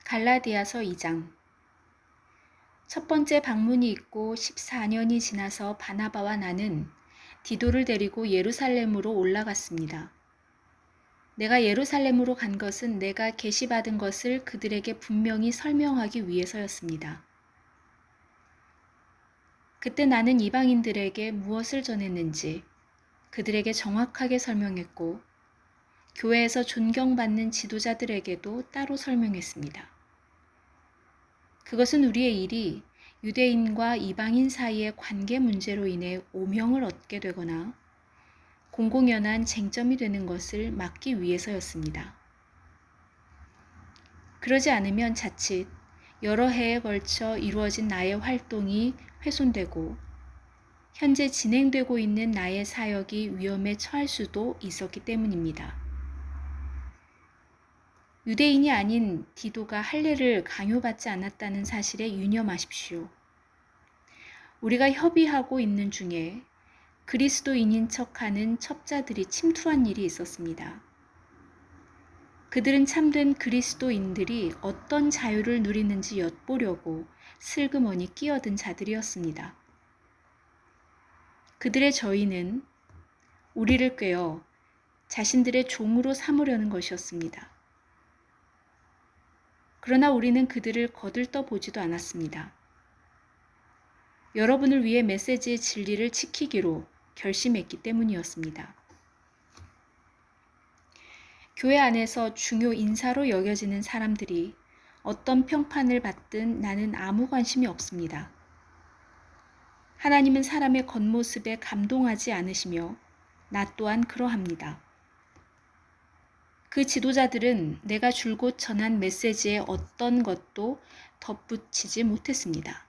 갈라디아서 2장. 첫 번째 방문이 있고 14년이 지나서 바나바와 나는 디도를 데리고 예루살렘으로 올라갔습니다. 내가 예루살렘으로 간 것은 내가 계시받은 것을 그들에게 분명히 설명하기 위해서였습니다. 그때 나는 이방인들에게 무엇을 전했는지 그들에게 정확하게 설명했고, 교회에서 존경받는 지도자들에게도 따로 설명했습니다. 그것은 우리의 일이 유대인과 이방인 사이의 관계 문제로 인해 오명을 얻게 되거나 공공연한 쟁점이 되는 것을 막기 위해서였습니다. 그러지 않으면 자칫 여러 해에 걸쳐 이루어진 나의 활동이 훼손되고 현재 진행되고 있는 나의 사역이 위험에 처할 수도 있었기 때문입니다. 유대인이 아닌 디도가 할례를 강요받지 않았다는 사실에 유념하십시오. 우리가 협의하고 있는 중에 그리스도인인 척하는 첩자들이 침투한 일이 있었습니다. 그들은 참된 그리스도인들이 어떤 자유를 누리는지 엿보려고 슬그머니 끼어든 자들이었습니다. 그들의 저희는 우리를 꿰어 자신들의 종으로 삼으려는 것이었습니다. 그러나 우리는 그들을 거들떠 보지도 않았습니다. 여러분을 위해 메시지의 진리를 지키기로 결심했기 때문이었습니다. 교회 안에서 중요 인사로 여겨지는 사람들이 어떤 평판을 받든 나는 아무 관심이 없습니다. 하나님은 사람의 겉모습에 감동하지 않으시며 나 또한 그러합니다. 그 지도자들은 내가 줄곧 전한 메시지에 어떤 것도 덧붙이지 못했습니다.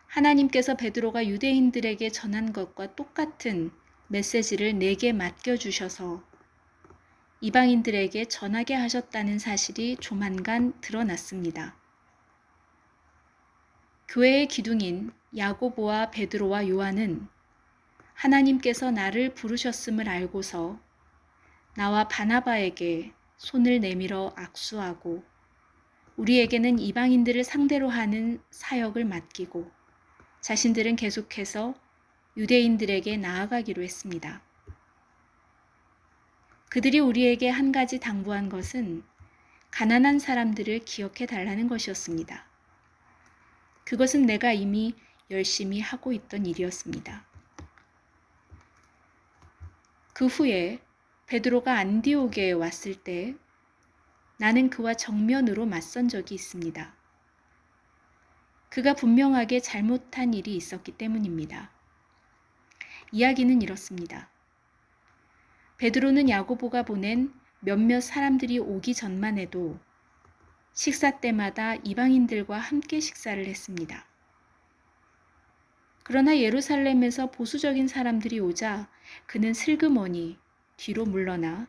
하나님께서 베드로가 유대인들에게 전한 것과 똑같은 메시지를 내게 맡겨주셔서 이방인들에게 전하게 하셨다는 사실이 조만간 드러났습니다. 교회의 기둥인 야고보와 베드로와 요한은 하나님께서 나를 부르셨음을 알고서 나와 바나바에게 손을 내밀어 악수하고 우리에게는 이방인들을 상대로 하는 사역을 맡기고 자신들은 계속해서 유대인들에게 나아가기로 했습니다. 그들이 우리에게 한 가지 당부한 것은 가난한 사람들을 기억해 달라는 것이었습니다. 그것은 내가 이미 열심히 하고 있던 일이었습니다. 그 후에 베드로가 안디옥에 왔을 때 나는 그와 정면으로 맞선 적이 있습니다. 그가 분명하게 잘못한 일이 있었기 때문입니다. 이야기는 이렇습니다. 베드로는 야고보가 보낸 몇몇 사람들이 오기 전만 해도 식사 때마다 이방인들과 함께 식사를 했습니다. 그러나 예루살렘에서 보수적인 사람들이 오자 그는 슬그머니 뒤로 물러나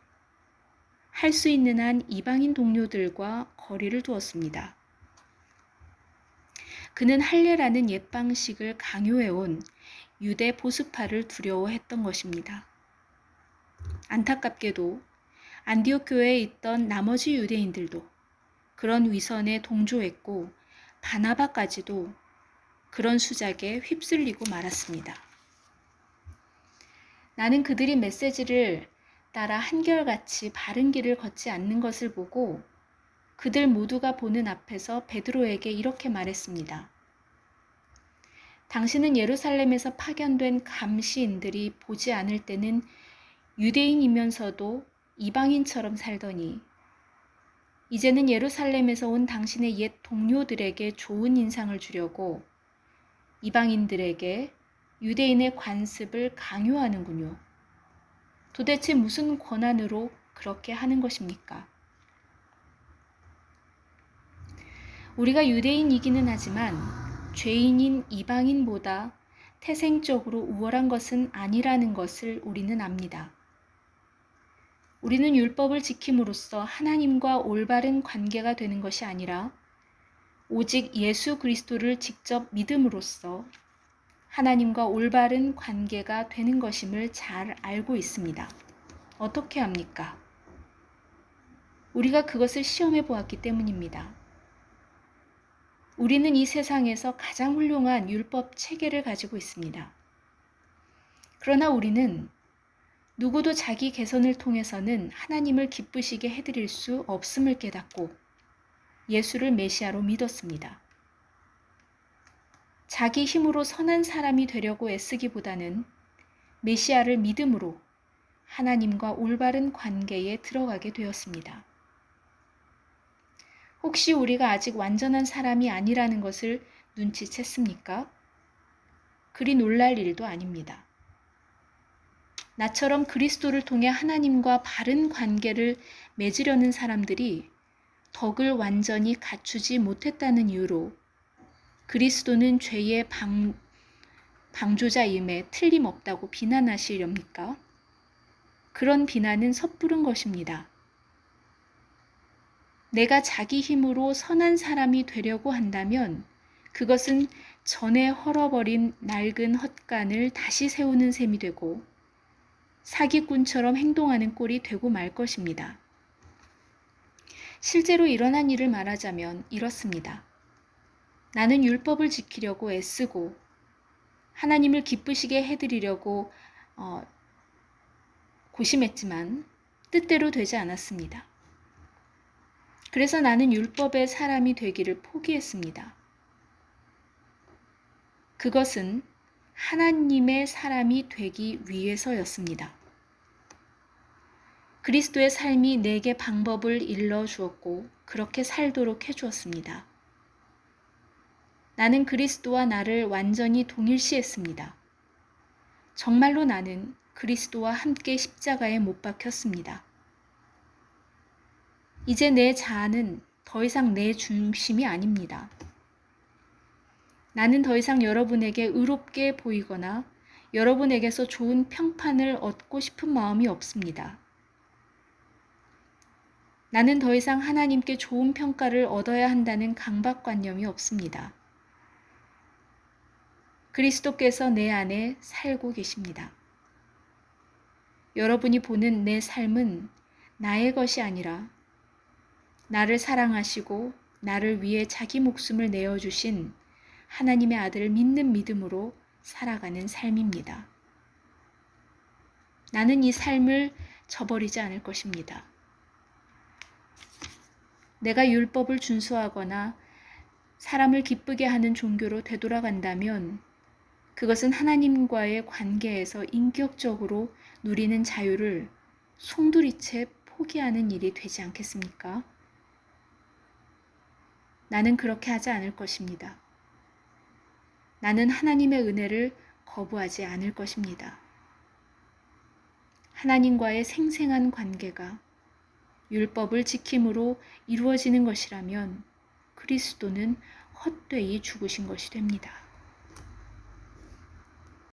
할 수 있는 한 이방인 동료들과 거리를 두었습니다. 그는 할례라는 옛 방식을 강요해온 유대 보수파를 두려워했던 것입니다. 안타깝게도 안디옥 교회에 있던 나머지 유대인들도 그런 위선에 동조했고 바나바까지도 그런 수작에 휩쓸리고 말았습니다. 나는 그들이 메시지를 따라 한결같이 바른 길을 걷지 않는 것을 보고 그들 모두가 보는 앞에서 베드로에게 이렇게 말했습니다. 당신은 예루살렘에서 파견된 감시인들이 보지 않을 때는 유대인이면서도 이방인처럼 살더니 이제는 예루살렘에서 온 당신의 옛 동료들에게 좋은 인상을 주려고 이방인들에게 유대인의 관습을 강요하는군요. 도대체 무슨 권한으로 그렇게 하는 것입니까? 우리가 유대인이기는 하지만 죄인인 이방인보다 태생적으로 우월한 것은 아니라는 것을 우리는 압니다. 우리는 율법을 지킴으로써 하나님과 올바른 관계가 되는 것이 아니라 오직 예수 그리스도를 직접 믿음으로써 하나님과 올바른 관계가 되는 것임을 잘 알고 있습니다. 어떻게 합니까? 우리가 그것을 시험해 보았기 때문입니다. 우리는 이 세상에서 가장 훌륭한 율법 체계를 가지고 있습니다. 그러나 우리는 누구도 자기 개선을 통해서는 하나님을 기쁘시게 해드릴 수 없음을 깨닫고 예수를 메시아로 믿었습니다. 자기 힘으로 선한 사람이 되려고 애쓰기보다는 메시아를 믿음으로 하나님과 올바른 관계에 들어가게 되었습니다. 혹시 우리가 아직 완전한 사람이 아니라는 것을 눈치챘습니까? 그리 놀랄 일도 아닙니다. 나처럼 그리스도를 통해 하나님과 바른 관계를 맺으려는 사람들이 덕을 완전히 갖추지 못했다는 이유로 그리스도는 죄의 방조자임에 틀림없다고 비난하시렵니까? 그런 비난은 섣부른 것입니다. 내가 자기 힘으로 선한 사람이 되려고 한다면 그것은 전에 헐어버린 낡은 헛간을 다시 세우는 셈이 되고 사기꾼처럼 행동하는 꼴이 되고 말 것입니다. 실제로 일어난 일을 말하자면 이렇습니다. 나는 율법을 지키려고 애쓰고 하나님을 기쁘시게 해드리려고 고심했지만 뜻대로 되지 않았습니다. 그래서 나는 율법의 사람이 되기를 포기했습니다. 그것은 하나님의 사람이 되기 위해서였습니다. 그리스도의 삶이 내게 방법을 일러주었고 그렇게 살도록 해주었습니다. 나는 그리스도와 나를 완전히 동일시했습니다. 정말로 나는 그리스도와 함께 십자가에 못 박혔습니다. 이제 내 자아는 더 이상 내 중심이 아닙니다. 나는 더 이상 여러분에게 의롭게 보이거나 여러분에게서 좋은 평판을 얻고 싶은 마음이 없습니다. 나는 더 이상 하나님께 좋은 평가를 얻어야 한다는 강박관념이 없습니다. 그리스도께서 내 안에 살고 계십니다. 여러분이 보는 내 삶은 나의 것이 아니라 나를 사랑하시고 나를 위해 자기 목숨을 내어주신 하나님의 아들을 믿는 믿음으로 살아가는 삶입니다. 나는 이 삶을 저버리지 않을 것입니다. 내가 율법을 준수하거나 사람을 기쁘게 하는 종교로 되돌아간다면 그것은 하나님과의 관계에서 인격적으로 누리는 자유를 송두리째 포기하는 일이 되지 않겠습니까? 나는 그렇게 하지 않을 것입니다. 나는 하나님의 은혜를 거부하지 않을 것입니다. 하나님과의 생생한 관계가 율법을 지킴으로 이루어지는 것이라면 그리스도는 헛되이 죽으신 것이 됩니다.